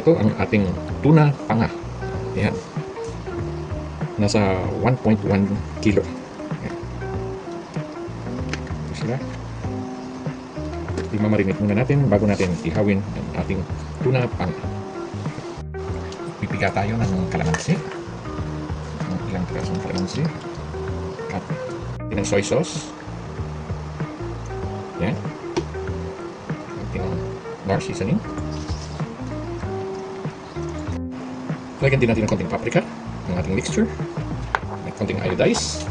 ito ang ating tuna panga. Ayan. Nasa 1.1 kilo. Ayan. Ito sila. Imamarinate muna natin bago natin ihawin ang ating tuna panga. Pipiga tayo ng kalamansi. Ilang pirasong kalamansi. At ng soy sauce. Ayan. Ating bar seasoning. Lagyan din natin ng konting paprika, ang ating mixture. May konting iodize.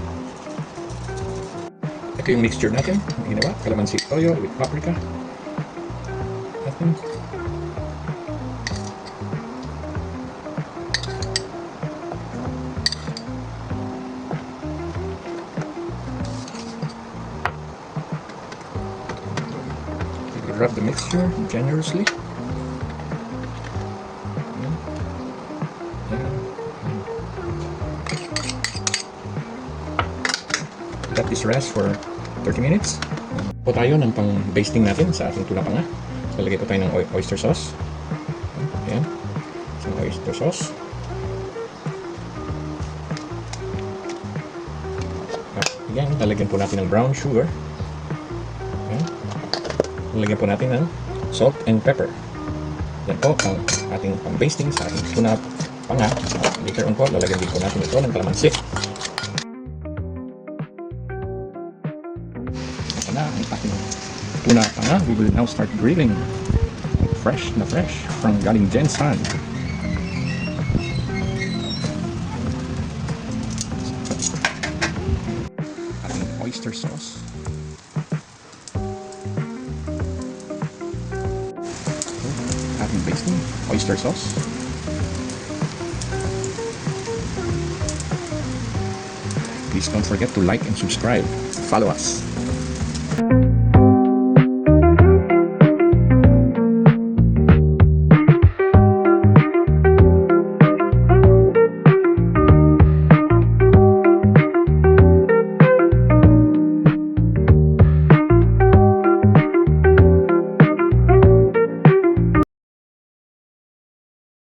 Ito yung mixture natin. Ang ginawa, calamansi toyo with paprika. Natin. Rub the mixture generously. Let this rest for 30 minutes. Po tayo ng pang-basting natin sa ating tuna panga. Lalagay po tayo ng oyster sauce. Ayan. Isang oyster sauce. Ayan. Lalagyan po natin ng brown sugar. Ayan. Lalagyan po natin ng salt and pepper. Yan po ang ating pang-basting sa ating tuna panga. Later on po, lalagyan din po natin ito ng kalamansi. Ito na ang ating tuna panga. We will now start grilling. Fresh na fresh from galing Jen's hand. Ating oyster sauce. Ating basting oyster sauce. Please don't forget to like and subscribe. Follow us.